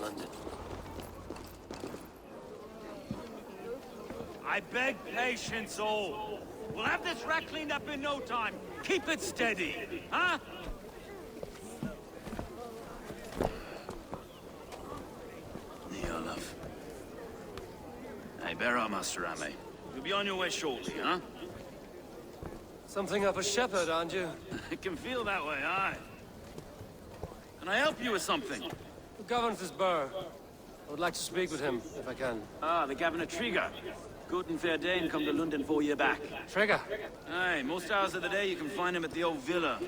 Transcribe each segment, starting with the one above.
London. I beg patience, all. We'll have this wreck cleaned up in no time. Keep it steady, huh? Olaf. Hey, bear up, Master Ame. You'll be on your way shortly, huh? Something of a shepherd, aren't you? It can feel that way, aye. Can I help you with something? Who governs this burr? I would like to speak with him, if I can. Ah, the Governor Trigger. Good and fair Dane come to London 4 year back. Trigger? Aye, most hours of the day you can find him at the old villa,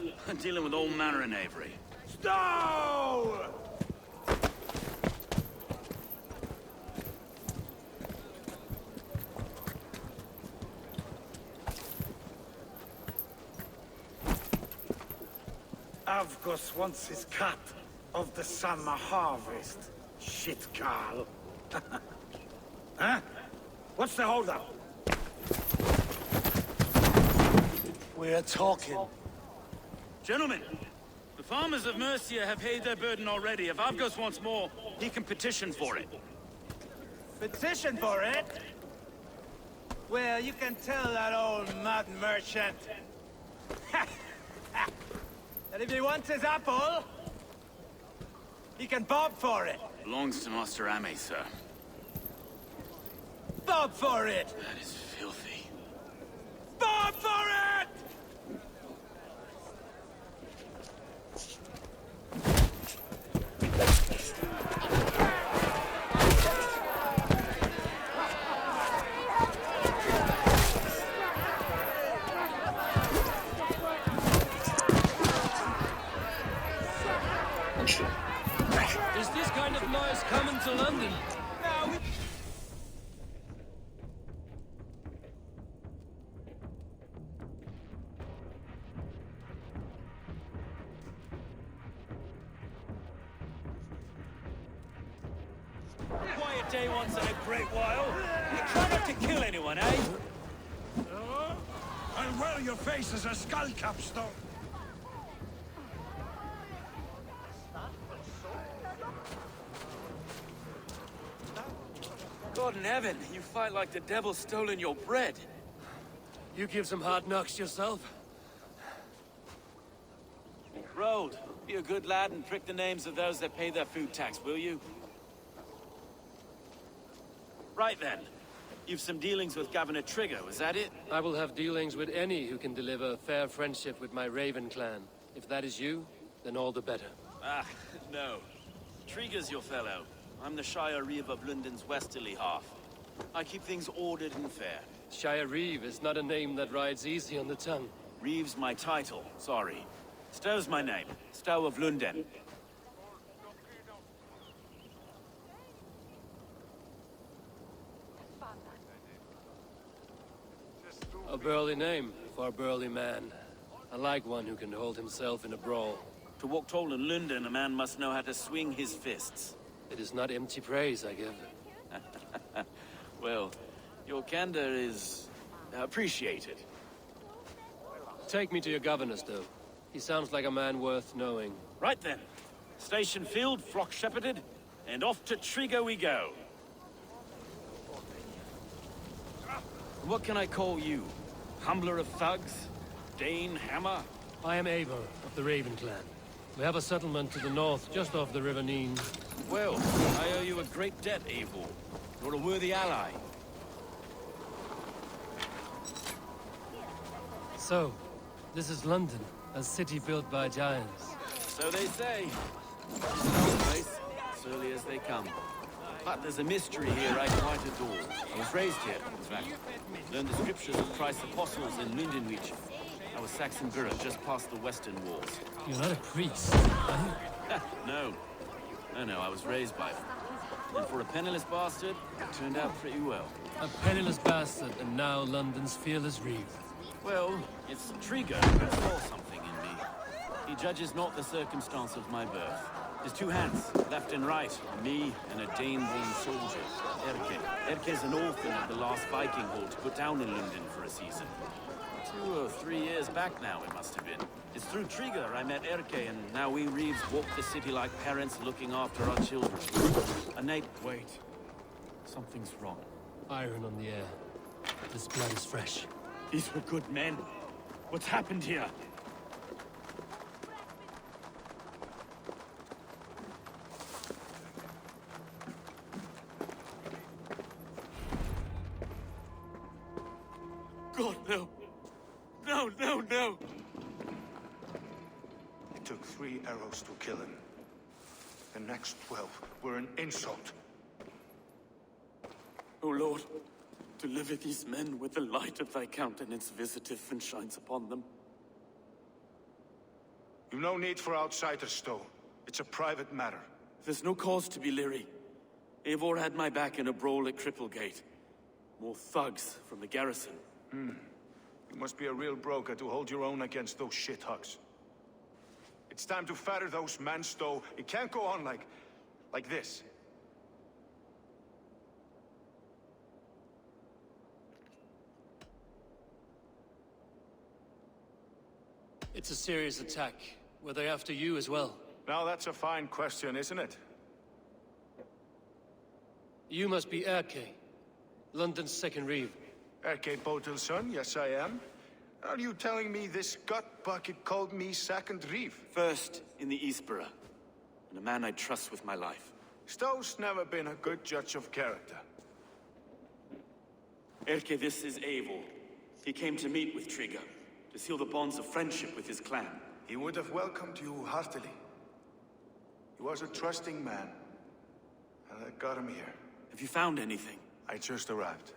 dealing with all manner of knavery. Stow! Avgos wants his cut of the summer harvest. Shit, Carl. Huh? What's the holdup? We're talking. Gentlemen, the farmers of Mercia have paid their burden already. If Avgos wants more, he can petition for it. Petition for it? Well, you can tell that old mud merchant that if he wants his apple, he can bob for it. Belongs to Master Ame, sir. Bob for it! That is filthy. Bob for it! Is this kind of noise coming to London? Quiet day once in a great while. You try not to kill anyone, eh? And well, your face is a skull capstone. God in heaven, you fight like the devil's stolen your bread. You give some hard knocks yourself? Road, be a good lad and prick the names of those that pay their food tax, will you? Right then. You've some dealings with Governor Trigger, was that it? I will have dealings with any who can deliver fair friendship with my Raven clan. If that is you, then all the better. Ah, no. Trigger's your fellow. I'm the Shire Reeve of London's westerly half. I keep things ordered and fair. Shire Reeve is not a name that rides easy on the tongue. Reeve's my title, sorry. Stow's my name. Stow of London. A burly name for a burly man. I like one who can hold himself in a brawl. To walk tall in London, a man must know how to swing his fists. It is not empty praise I give. Well, your candor is appreciated. Take me to your governor, Stow. He sounds like a man worth knowing. Right then. Station filled, flock shepherded, and off to Trigger we go. What can I call you? Humbler of thugs? Dane Hammer? I am Eivor of the Raven clan. We have a settlement to the north, just off the River Neen. Well, I owe you a great debt, Eivor. You're a worthy ally. So, this is London, a city built by giants. So they say. This place, as early as they come. But there's a mystery here I quite adore. I was raised here, in fact. Learned the scriptures of Christ's apostles in Lindenreach. I was Saxon Borough, just past the western walls. You're not a priest, are you? No, I was raised by them. And for a penniless bastard, it turned out pretty well. A penniless bastard, and now London's fearless Reeve. Well, it's Trigger who saw something in me. He judges not the circumstance of my birth. His two hands, left and right, me and a Dane-born soldier, Erke. Erke's an orphan of the last Viking horde put down in London for a season. 2 or 3 years back now, it must have been. It's through Trigger I met Erke, and now we Reeves walk the city like parents looking after our children. And Nate... Wait. Something's wrong. Iron on the air. This blood is fresh. These were good men. What's happened here? God, no. No, no, no! It took 3 arrows to kill him. The next 12 were an insult. O Lord, deliver these men with the light of thy countenance visiteth and shines upon them. You've no need for outsiders, Stowe. It's a private matter. There's no cause to be leery. Eivor had my back in a brawl at Cripplegate. More thugs from the garrison. You must be a real broker to hold your own against those shithugs. It's time to fetter those men, Stowe. It can't go on like this. It's a serious attack. Were they after you as well? Now that's a fine question, isn't it? You must be Erke, London's second reeve. Erke Botelson, yes I am. Are you telling me this gut bucket called me second reeve? First in the Eastborough, and a man I trust with my life. Stowe's never been a good judge of character. Erke, this is Eivor. He came to meet with Trigger, to seal the bonds of friendship with his clan. He would have welcomed you heartily. He was a trusting man. And I got him here. Have you found anything? I just arrived.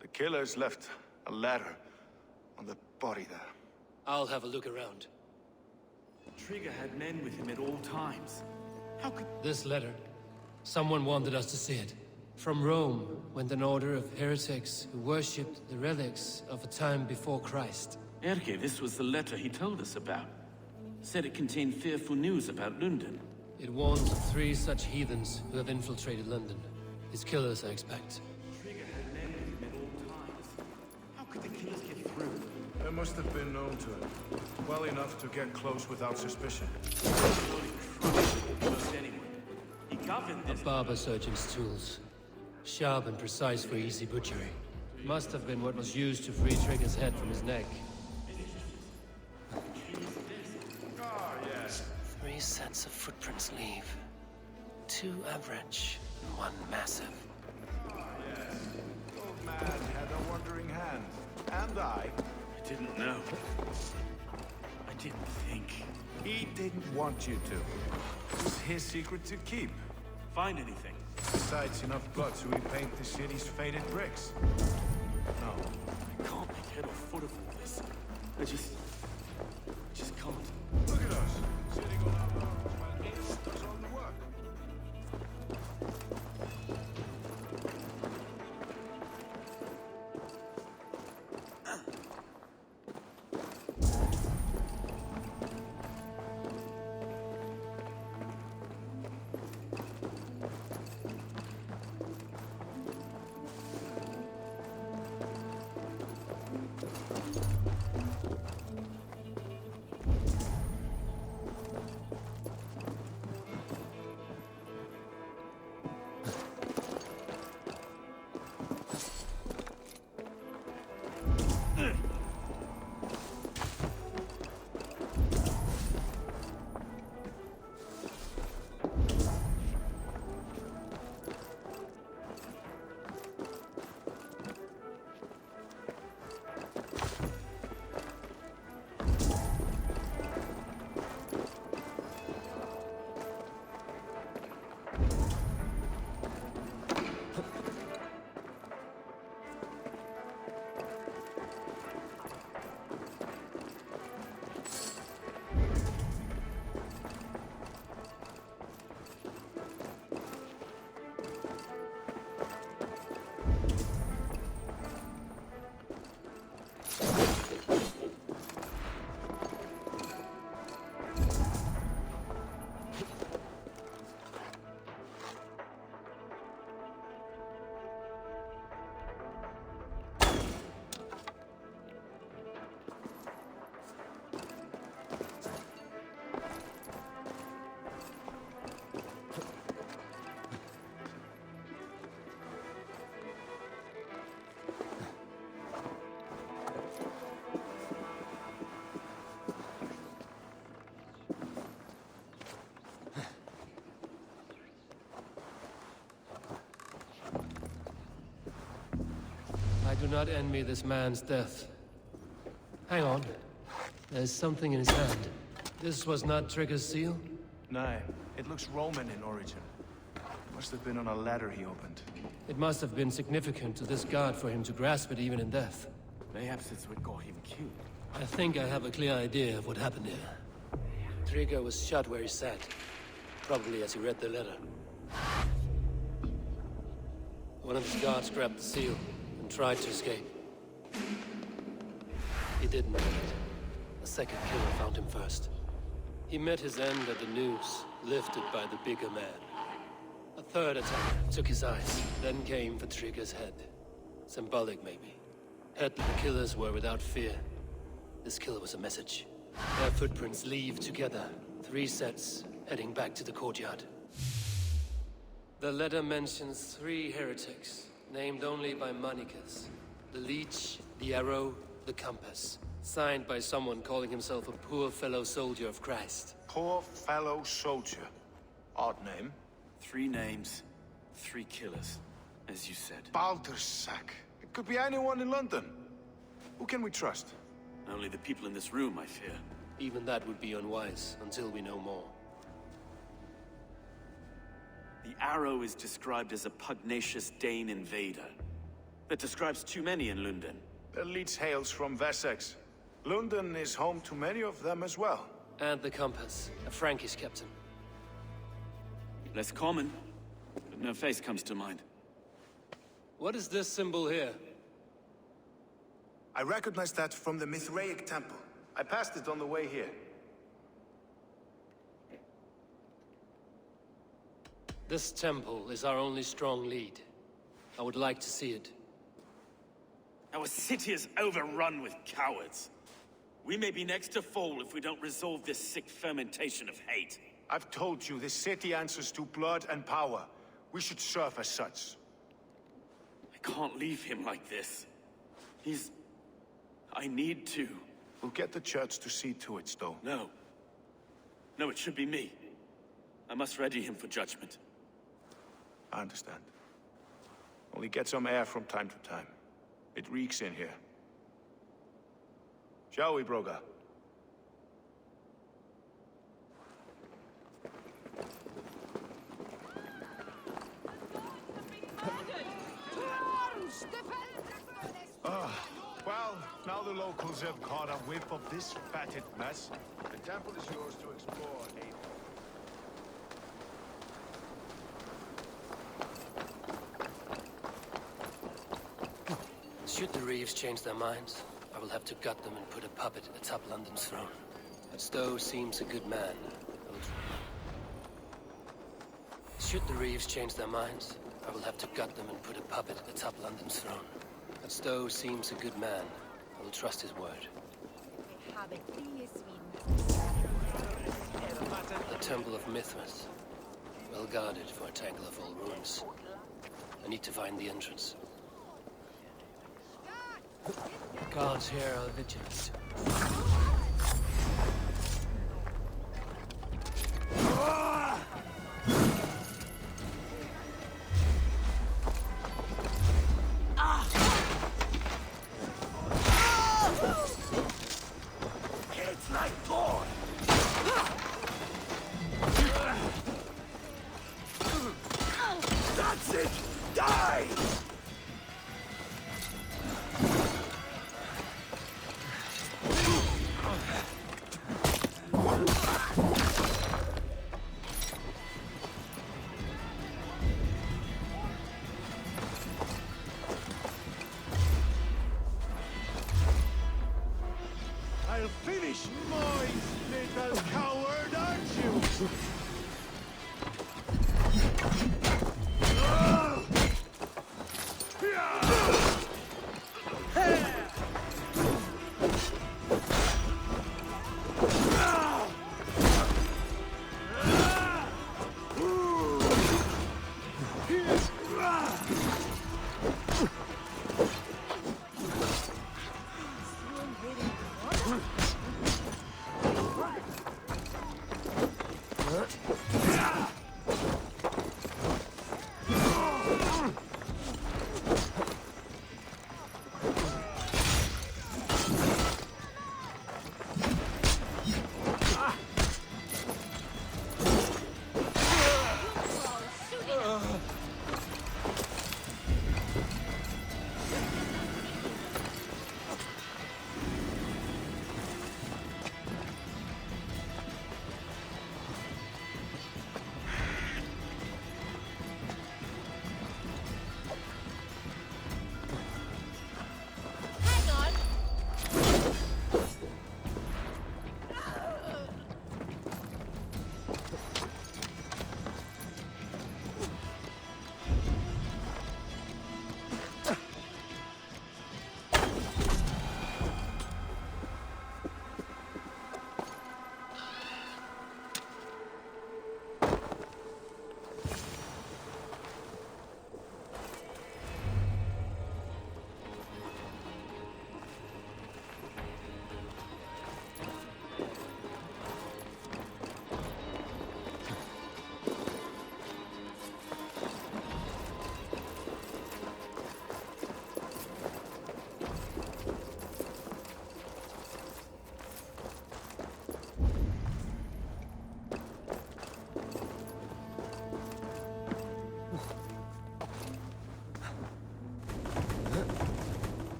The killers left a ladder on the body there. I'll have a look around. Trigger had men with him at all times. How could... This letter. Someone wanted us to see it. From Rome went an order of heretics who worshipped the relics of a time before Christ. Erke, this was the letter he told us about. Said it contained fearful news about London. It warns of 3 such heathens who have infiltrated London. His killers, I expect. Trigger had men with him at all times. How could the killers get through? They must have been known to him. Well enough to get close without suspicion. Surely crushed almost anyone. He governed A this... barber surgeon's tools. Sharp and precise for easy butchery. Must have been what was used to free Trigger's head from his neck. 3 sets of footprints leave. 2 average, 1 massive. Old man had a wandering hand. And I. didn't know. I didn't think. He didn't want you to. It was his secret to keep. Find anything? Besides, enough blood to repaint the city's faded bricks. No. I can't make head or foot of all this. I just can't. Look at us, sitting on our bones while Ace does all the work. do not envy this man's death. Hang on. There's something in his hand. This was not Trigger's seal? Nay, it looks Roman in origin. Must have been on a ladder he opened. It must have been significant to this god for him to grasp it even in death. Perhaps it's what got him killed. I think I have a clear idea of what happened here. Trigger was shot where he sat. Probably as he read the letter. One of his guards grabbed the seal and tried to escape. He didn't make it. A second killer found him first. He met his end at the noose, lifted by the bigger man. A third attacker took his eyes, then came for Trigger's head. Symbolic, maybe. Headless killers were without fear. This kill was a message. Their footprints leave together. 3 sets, heading back to the courtyard. The letter mentions 3 heretics, named only by Manicus. The Leech, the Arrow, the Compass. Signed by someone calling himself a poor fellow soldier of Christ. Poor fellow soldier. Odd name. 3 names, 3 killers, as you said. Baldersack. It could be anyone in London. Who can we trust? Only the people in this room, I fear. Even that would be unwise, until we know more. The Arrow is described as a pugnacious Dane invader. That describes too many in London. The Leech hails from Wessex. London is home to many of them as well. And the Compass, a Frankish captain. Less common, but no face comes to mind. What is this symbol here? I recognize that from the Mithraic temple. I passed it on the way here. This temple is our only strong lead. I would like to see it. Our city is overrun with cowards. We may be next to fall if we don't resolve this sick fermentation of hate. I've told you, this city answers to blood and power. We should serve as such. I can't leave him like this. I need to. We'll get the church to see to it, Stowe. No. No, it should be me. I must ready him for judgment. I understand. Only get some air from time to time. It reeks in here. Shall we, Broga? Well, now the locals have caught a whiff of this fatted mess. The temple is yours to explore, Aiden. Should the Reeves change their minds, I will have to gut them and put a puppet atop London's throne. But Stowe seems a good man. Should the Reeves change their minds, I will have to gut them and put a puppet atop London's throne. But Stowe seems a good man. I will trust his word. The Temple of Mithras. Well guarded for a tangle of old ruins. I need to find the entrance. Guards here are vigilant. It's like God! That's it! Die! I'll finish mine, little coward, aren't you?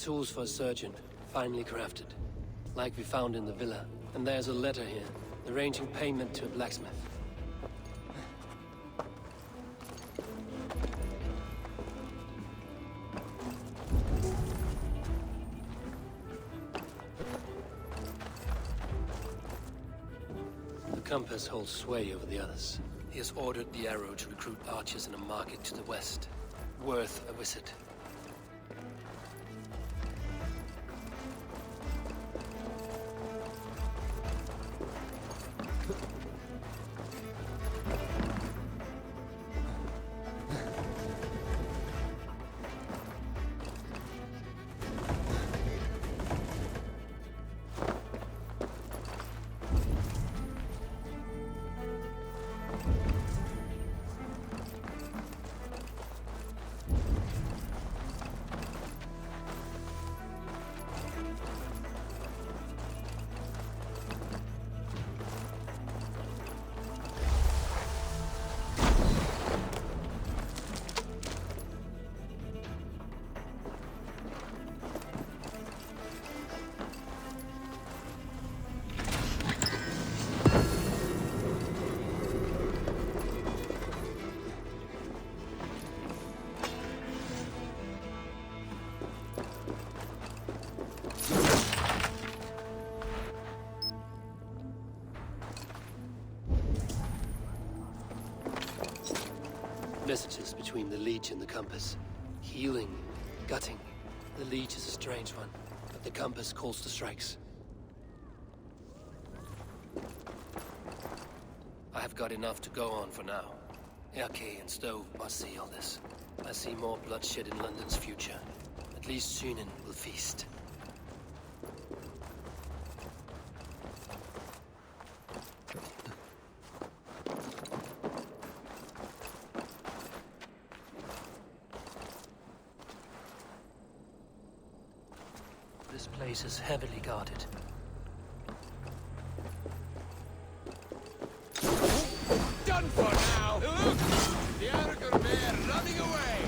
Tools for a surgeon, finely crafted. Like we found in the villa. And there's a letter here, arranging payment to a blacksmith. The compass holds sway over the others. He has ordered the Arrow to recruit archers in a market to the west. Worth a visit. Messages between the Leech and the Compass. Healing, gutting. The Leech is a strange one, but the Compass calls the strikes. I have got enough to go on for now. Erke and Stove must see all this. I see more bloodshed in London's future. At least Sunan will feast. This place is heavily guarded. Done for now! Look! The Aragorn bear running away!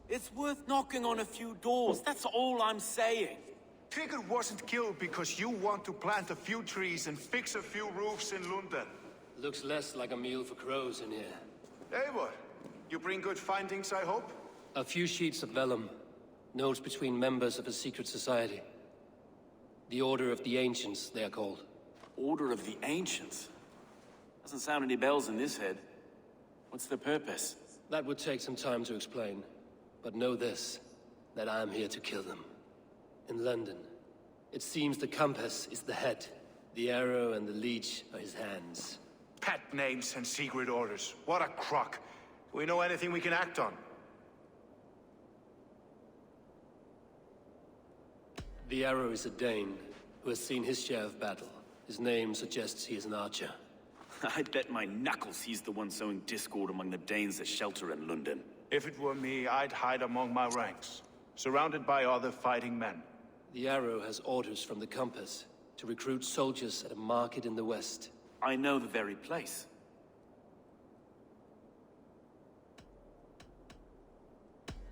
It's worth knocking on a few doors, that's all I'm saying. Trigger wasn't killed because you want to plant a few trees and fix a few roofs in London. Looks less like a meal for crows in here. Eivor, you bring good findings, I hope? A few sheets of vellum. Notes between members of a secret society. The Order of the Ancients, they are called. Order of the Ancients? Doesn't sound any bells in this head. What's the purpose? That would take some time to explain. But know this, that I am here to kill them. In London, it seems the Compass is the head. The Arrow and the Leech are his hands. Pet names and secret orders. What a crock. Do we know anything we can act on? The Arrow is a Dane, who has seen his share of battle. His name suggests he is an archer. I'd bet my knuckles he's the one sowing discord among the Danes that shelter in London. If it were me, I'd hide among my ranks, surrounded by other fighting men. The Arrow has orders from the Compass to recruit soldiers at a market in the west. I know the very place.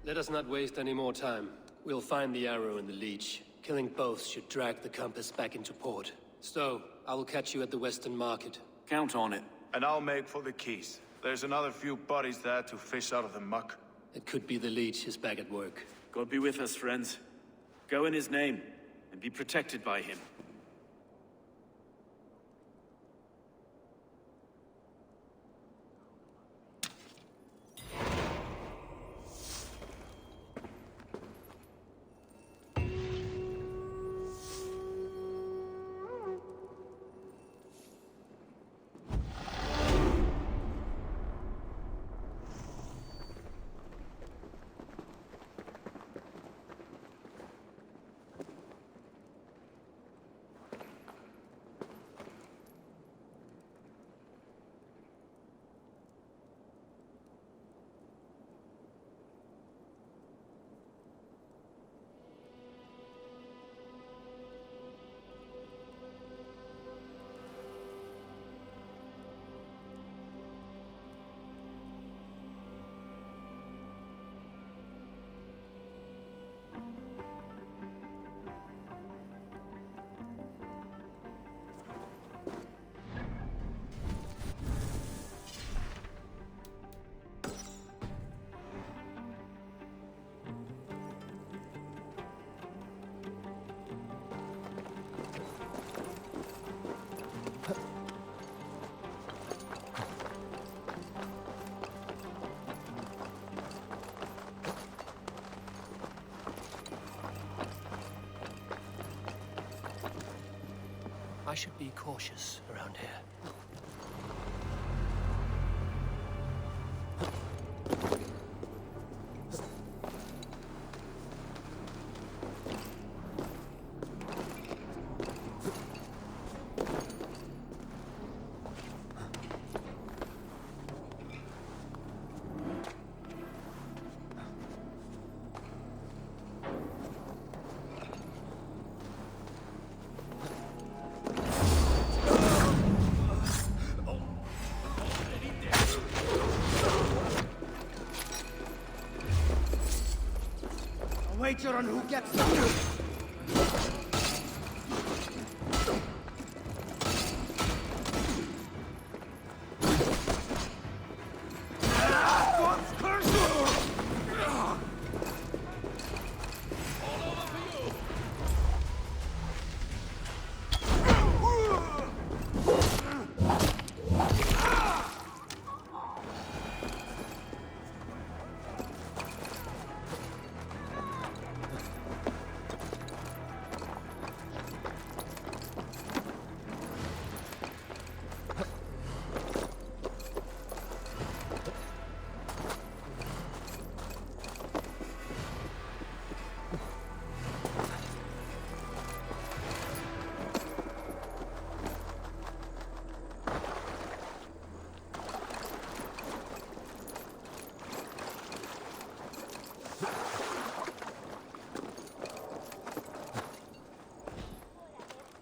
Let us not waste any more time. We'll find the Arrow and the Leech. Killing both should drag the Compass back into port. Stowe, I will catch you at the Western Market. Count on it. And I'll make for the keys. There's another few bodies there to fish out of the muck. It could be the Leech is back at work. God be with us, friends. Go in his name, and be protected by him. should be cautious around here. Wager on who gets the news.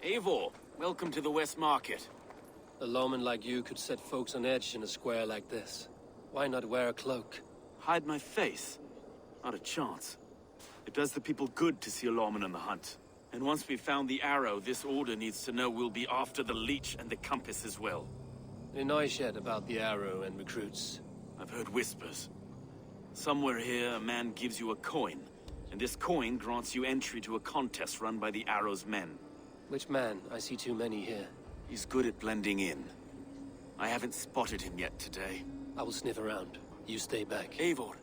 Eivor, welcome to the West Market. A lawman like you could set folks on edge in a square like this. Why not wear a cloak? Hide my face? Not a chance. It does the people good to see a lawman on the hunt. And once we've found the arrow, this order needs to know we'll be after the leech and the compass as well. In Neushed about the arrow and recruits. I've heard whispers. Somewhere here, a man gives you a coin, and this coin grants you entry to a contest run by the arrow's men. Which man? I see too many here. He's good at blending in. I haven't spotted him yet today. I will sniff around. You stay back. Eivor,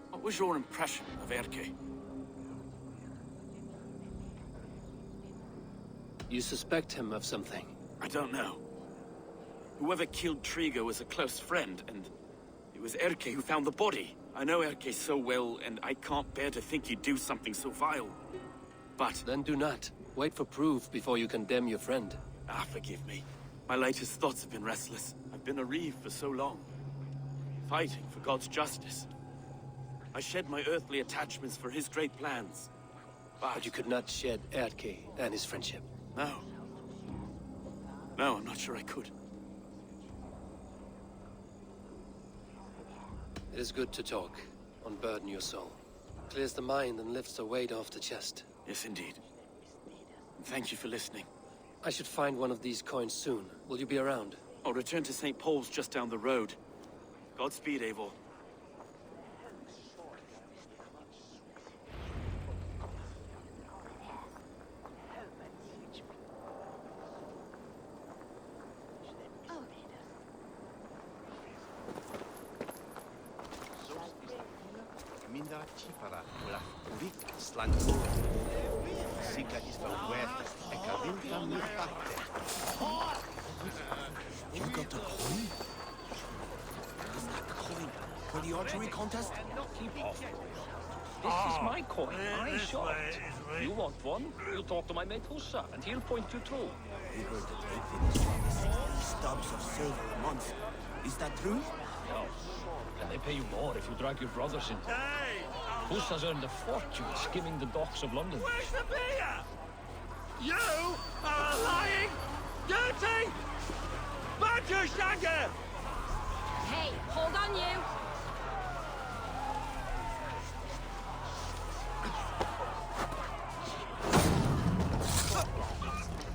what was your impression of Erke? You suspect him of something? I don't know. Whoever killed Trigo was a close friend, and it was Erke who found the body. I know Erke so well, and I can't bear to think he'd do something so vile. But... Then do not. Wait for proof before you condemn your friend. forgive me. My latest thoughts have been restless. I've been a reeve for so long. Fighting for God's justice. I shed my earthly attachments for his great plans. But you could not shed Erke and his friendship. No. No, I'm not sure I could. It is good to talk. Unburden your soul. Clears the mind and lifts the weight off the chest. Yes, indeed. Thank you for listening. I should find one of these coins soon. Will you be around? I'll return to St. Paul's just down the road. Godspeed, Eivor. You got the coin? Is that the coin for the archery contest? Keep off. This is my coin. I shot. You want one? You talk to my mate Hussa, and he'll point you through. We heard that they finished trying to sell 3 stubs of silver a month. Is that true? No. And they pay you more if you drag your brothers into it. Hussa's earned a fortune skimming the docks of London. Where's the beer? You are a lying, dirty badger shagger! Hey, hold on you!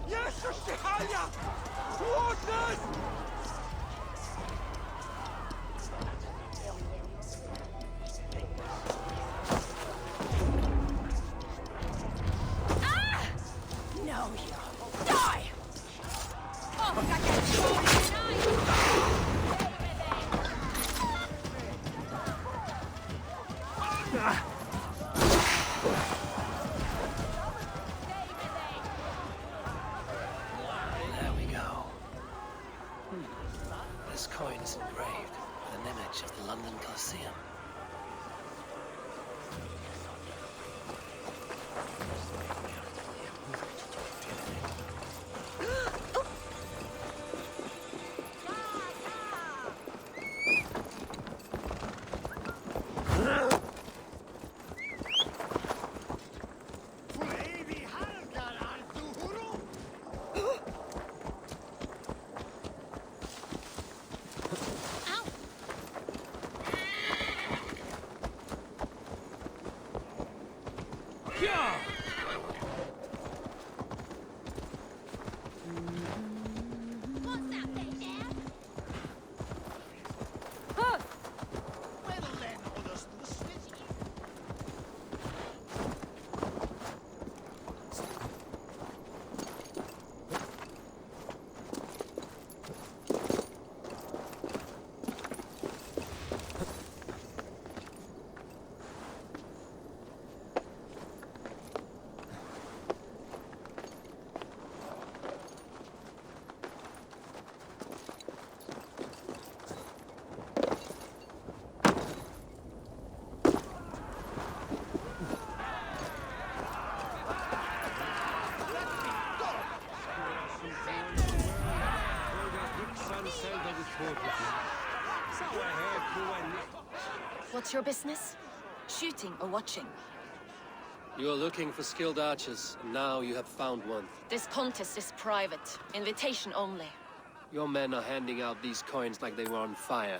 Yes, Shahaya! Towards us! No, you die! Oh, I can't coin is engraved with an image of the London Colosseum. What's your business? Shooting or watching? You're looking for skilled archers, and now you have found one. This contest is private. Invitation only. Your men are handing out these coins like they were on fire.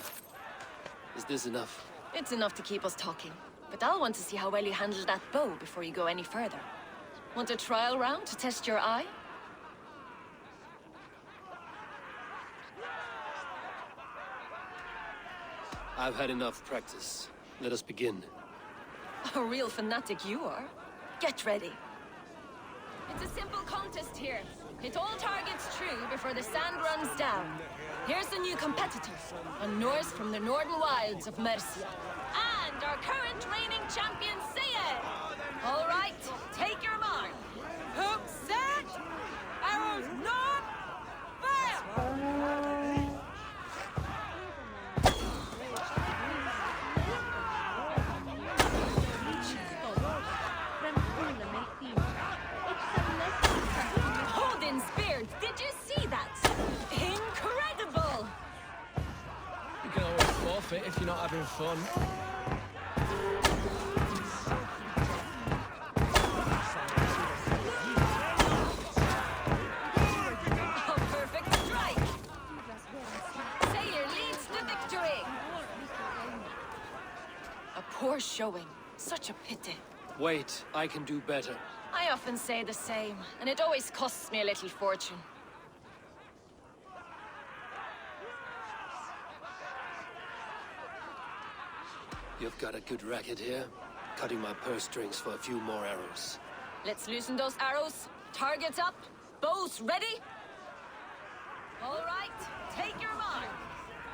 Is this enough? It's enough to keep us talking. But I'll want to see how well you handle that bow before you go any further. Want a trial round to test your eye? I've had enough practice. Let us begin. A real fanatic you are. Get ready. It's a simple contest here. Hit all targets true before the sand runs down. Here's the new competitor, a Norse from the northern wilds of Mercia. And our current reigning champion, Seir! All right, take your mark. Hook set! Arrows not! Fire! Odin's beard, did you see that? Incredible! You can always forfeit if you're not having fun. A perfect strike! Sayer leads the victory! A poor showing. Such a pity. Wait, I can do better. I often say the same, and it always costs me a little fortune. You've got a good racket here. Cutting my purse strings for a few more arrows. Let's loosen those arrows. Targets up. Bows ready. All right, take your mark.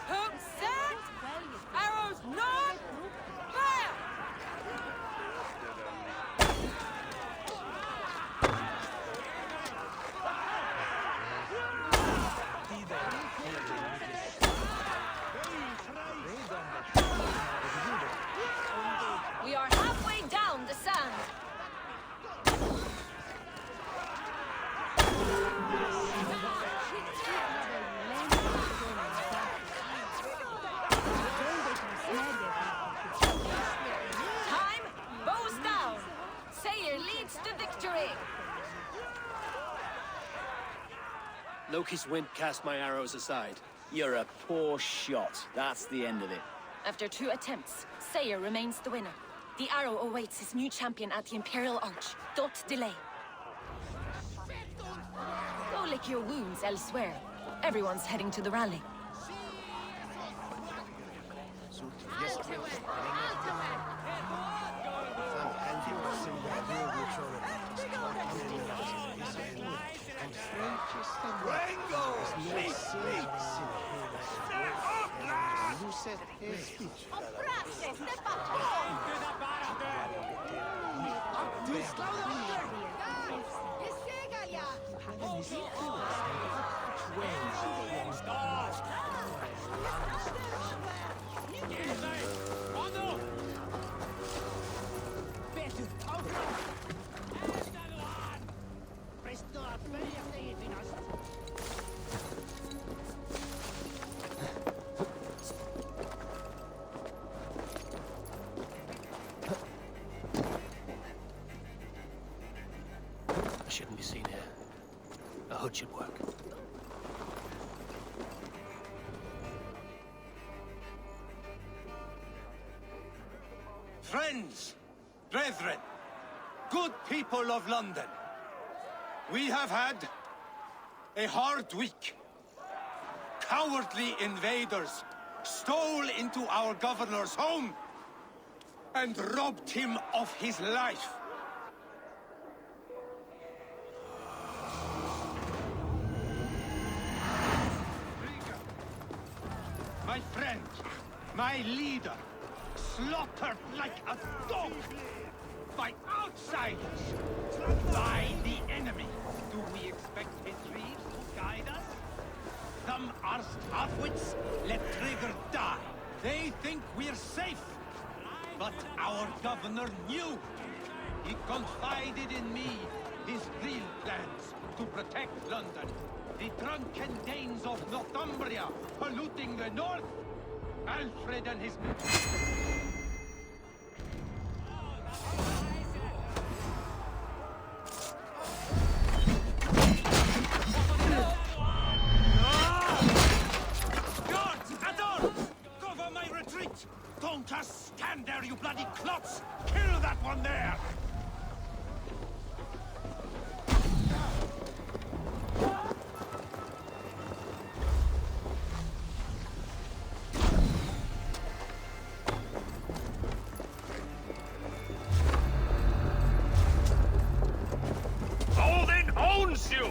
Hook set. Arrows not. Fire! We are halfway down the sand. Time, bows down. Sayer leads to victory. Loki's wind cast my arrows aside. You're a poor shot. That's the end of it. After 2 attempts, Sayer remains the winner. The arrow awaits his new champion at the Imperial Arch. Don't delay. Go lick your wounds elsewhere. Everyone's heading to the rally. Friends, brethren, good people of London, we have had a hard week. Cowardly invaders stole into our governor's home and robbed him of his life. My friend, my leader, slaughtered like a dog by outsiders, by the enemy. Do we expect his reeves to guide us? Some arsed halfwits let Trigger die. They think we're safe. But our governor knew. He confided in me his real plans to protect London. The drunken Danes of Northumbria polluting the north. Alfred and his men. Guards! At arms! Cover my retreat! Don't just stand there, you bloody clots! Kill that one there! Odin owns you!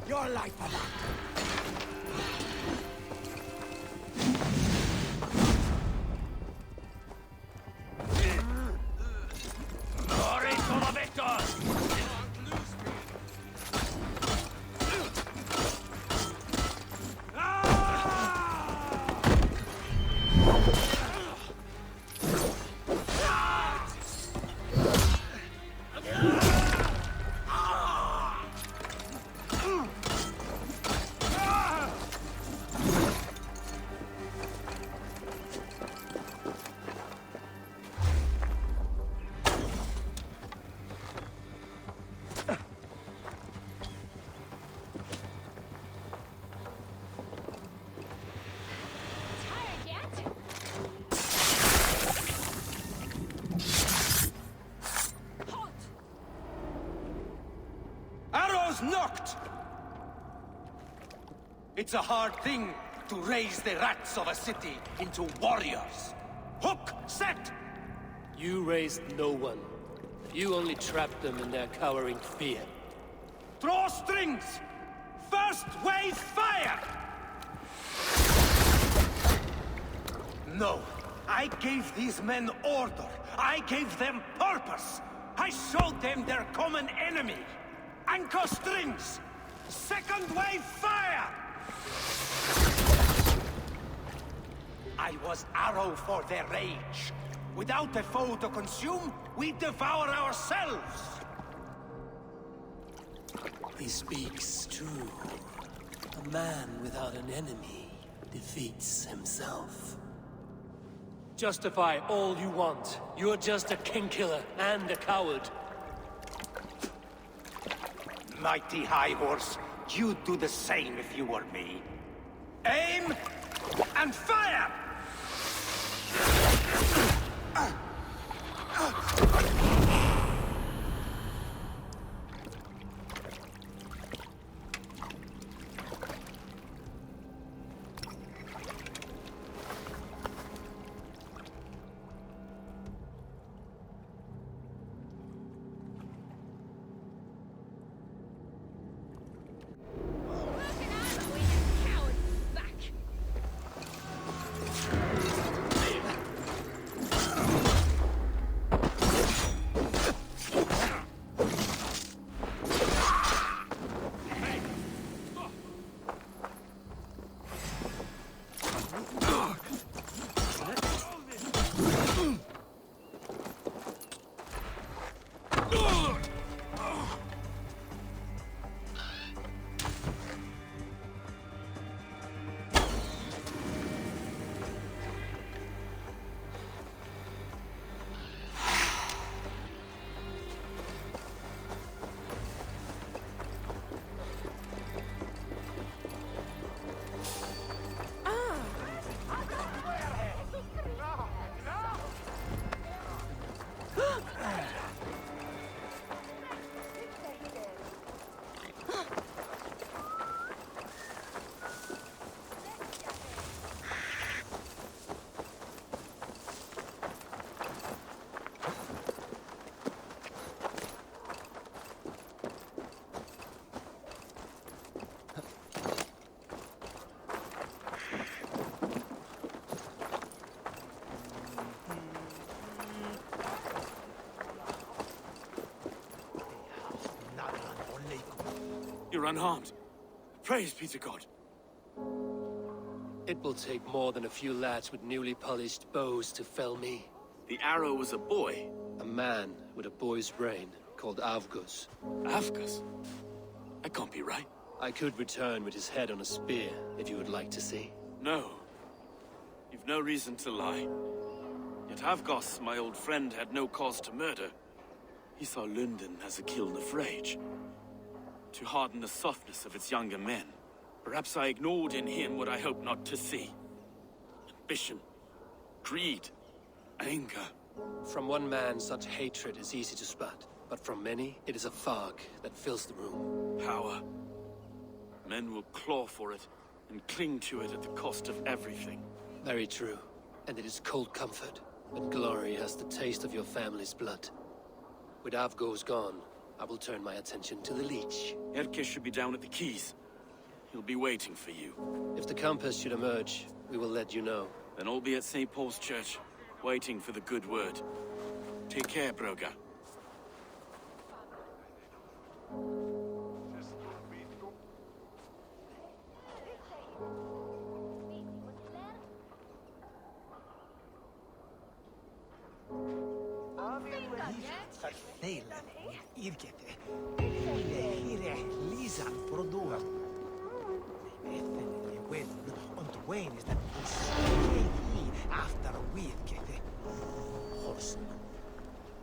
Your life for that. Glory to the victor! was knocked! It's a hard thing to raise the rats of a city into warriors. Hook, set! You raised no one. You only trapped them in their cowering fear. Draw strings! First wave fire! No. I gave these men order. I gave them purpose. I showed them their common enemy. Anchor strings! Second wave fire! I was arrow for their rage. Without a foe to consume, we devour ourselves! He speaks true. A man without an enemy defeats himself. Justify all you want. You're just a king-killer and a coward. Mighty High Horse, you'd do the same if you were me. Aim and fire! You're unharmed. Praise be to God. It will take more than a few lads with newly polished bows to fell me. The arrow was a boy. A man with a boy's brain, called Avgus. Avgus? That can't be right. I could return with his head on a spear, if you would like to see. No. You've no reason to lie. Yet Avgos, my old friend, had no cause to murder. He saw London as a kiln of rage. To harden the softness of its younger men. Perhaps I ignored in him what I hoped not to see. Ambition, greed, anger. From one man, such hatred is easy to spot. But from many, it is a fog that fills the room. Power. Men will claw for it, and cling to it at the cost of everything. Very true. And it is cold comfort, when glory has the taste of your family's blood. With Avgos gone, I will turn my attention to the Leech. Erke should be down at the quays. He'll be waiting for you. If the Compass should emerge, we will let you know. Then I'll be at St. Paul's Church, waiting for the good word. Take care, Broga.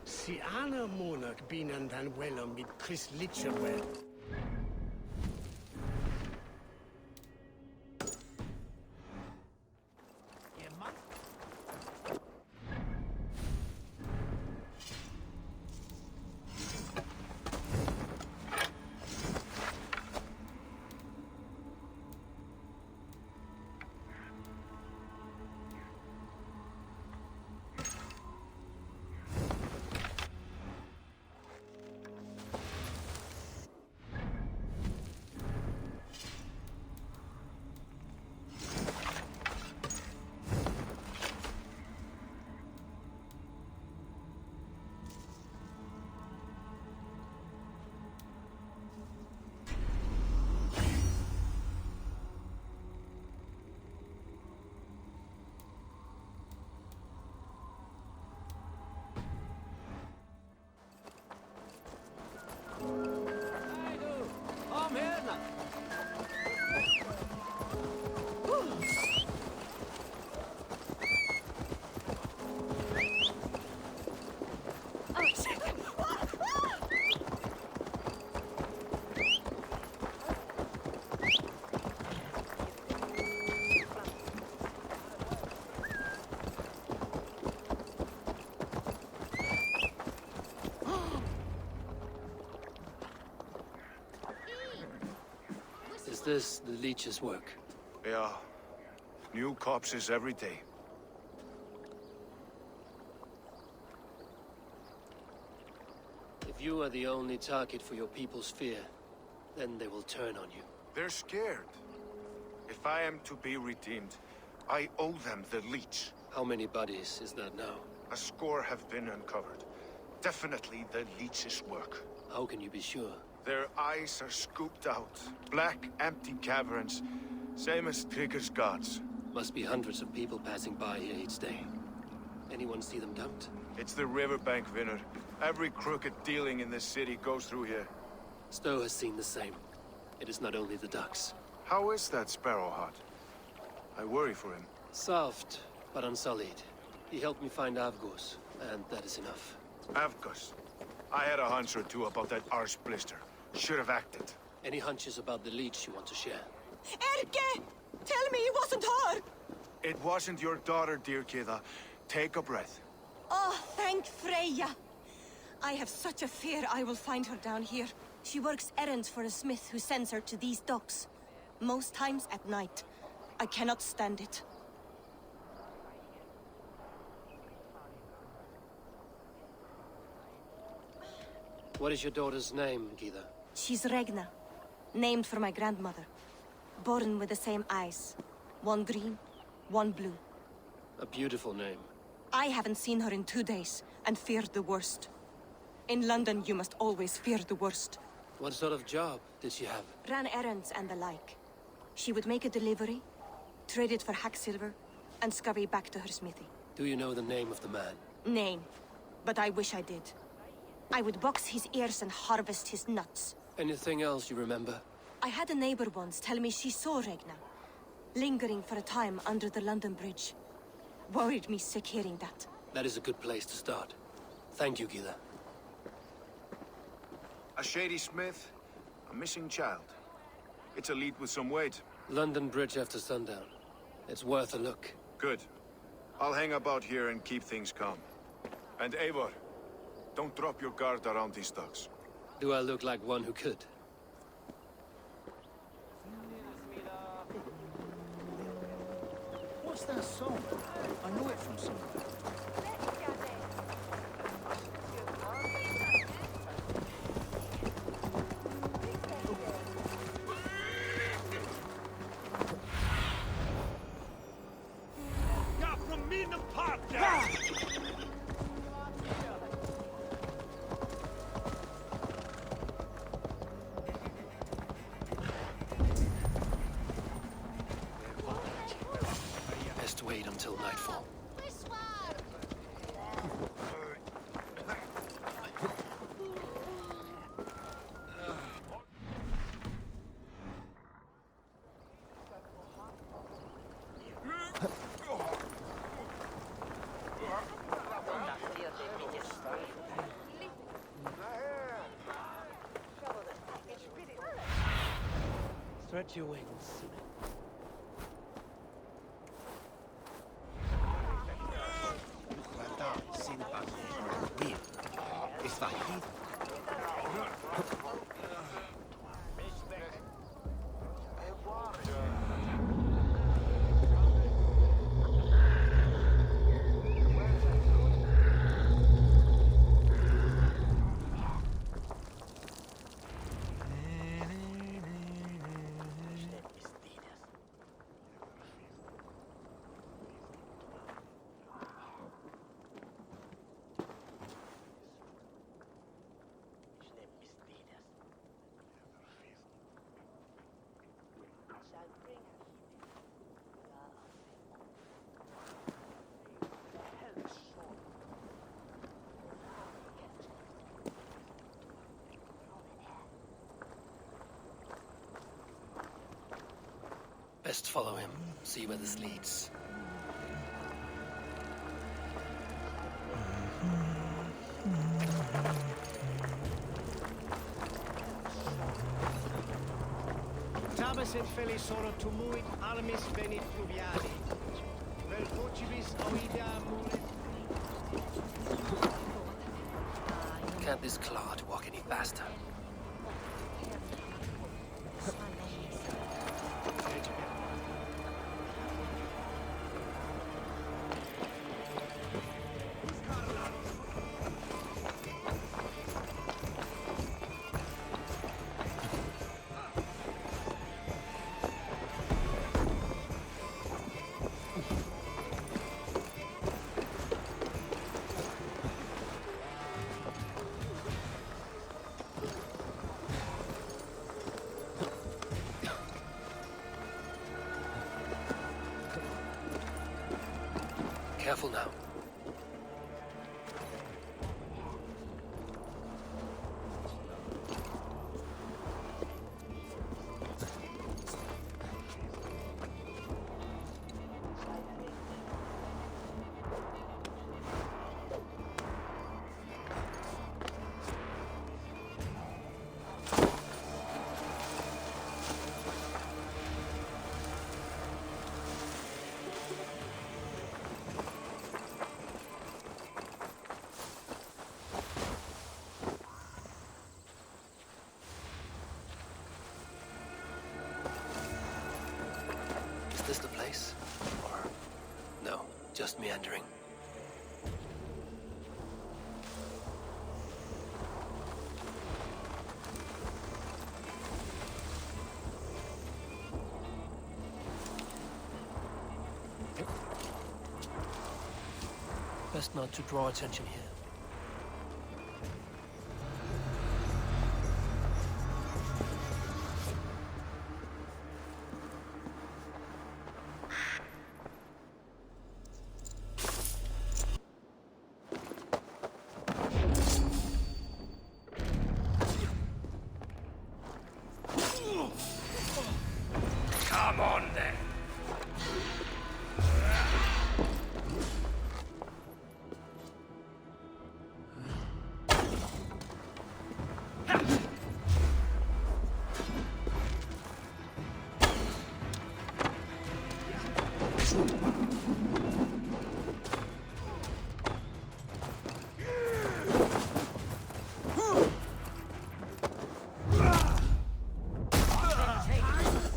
Si Anna Monarch binnen den wellom vid Chris Litcherwell. this the leech's work? Yeah. New corpses every day. If you are the only target for your people's fear, then they will turn on you. They're scared. If I am to be redeemed, I owe them the leech. How many bodies is that now? A score have been uncovered. Definitely the leech's work. How can you be sure? Their eyes are scooped out. Black, empty caverns. Same as Trigger's gods. Must be hundreds of people passing by here each day. Anyone see them dumped? It's the riverbank, Vinner. Every crooked dealing in this city goes through here. Stowe has seen the same. It is not only the ducks. How is that Sparrowheart? I worry for him. Soft, but unsullied. He helped me find Avgos, and that is enough. Avgos. I had a hunch or two about that arse blister. Should have acted. Any hunches about the leech you want to share? Erke! Tell me it wasn't her! It wasn't your daughter, dear Kida. Take a breath. Oh, thank Freya! I have such a fear I will find her down here. She works errands for a smith who sends her to these docks. Most times at night. I cannot stand it. What is your daughter's name, Gita? She's Regna, named for my grandmother. Born with the same eyes. One green, one blue. A beautiful name. I haven't seen her in 2 days, and feared the worst. In London, you must always fear the worst. What sort of job did she have? Ran errands and the like. She would make a delivery, trade it for hack silver, and scurry back to her smithy. Do you know the name of the man? Name, but I wish I did. I would box his ears and harvest his nuts. Anything else you remember? I had a neighbor once tell me she saw Regna, lingering for a time under the London Bridge. Worried me sick hearing that. That is a good place to start. Thank you, Gita. A shady smith, a missing child. It's a lead with some weight. London Bridge after sundown. It's worth a look. Good. I'll hang about here and keep things calm. And Eivor, don't drop your guard around these docks. Do I look like one who could? What's that song? I know it from somewhere. Best wait until nightfall. Stretch your wings. It's that heat. Best follow him, see where this leads. Tabas et felisoro tumuit armis venit fluviali. Vel vocibus oida mulet. Can't this clod walk any faster? Careful now. Is this the place? Or no, just meandering? Best not to draw attention here. Come on then.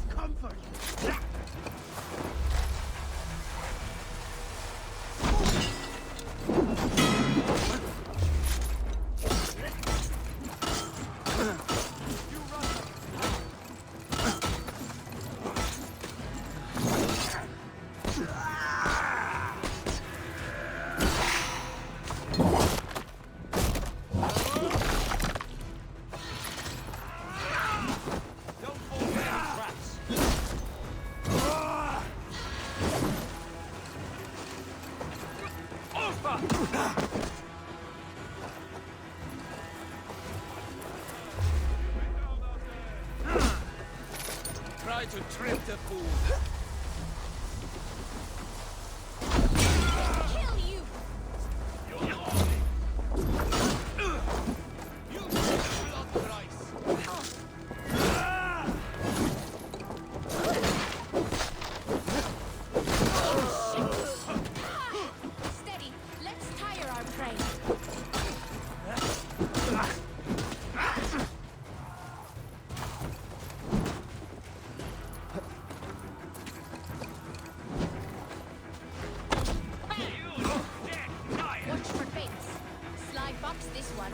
Comfort. Try to trip the fool. Kill you! You blood price. Steady. Let's tire our prey. Watch for baits. Sly fox this one.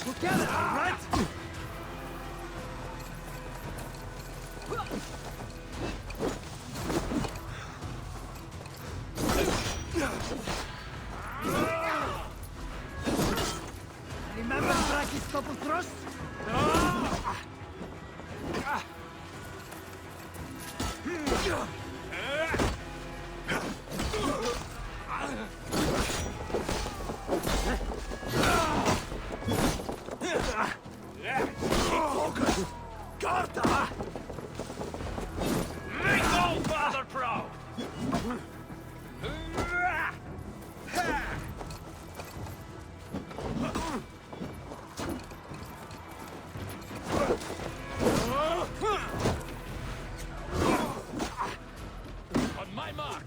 Together, all right? Remember Brachistopus? Focus! Garda! Make all father proud! On my mark.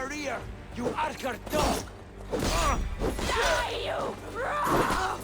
my rear, you Archer dog! Die, you fraud!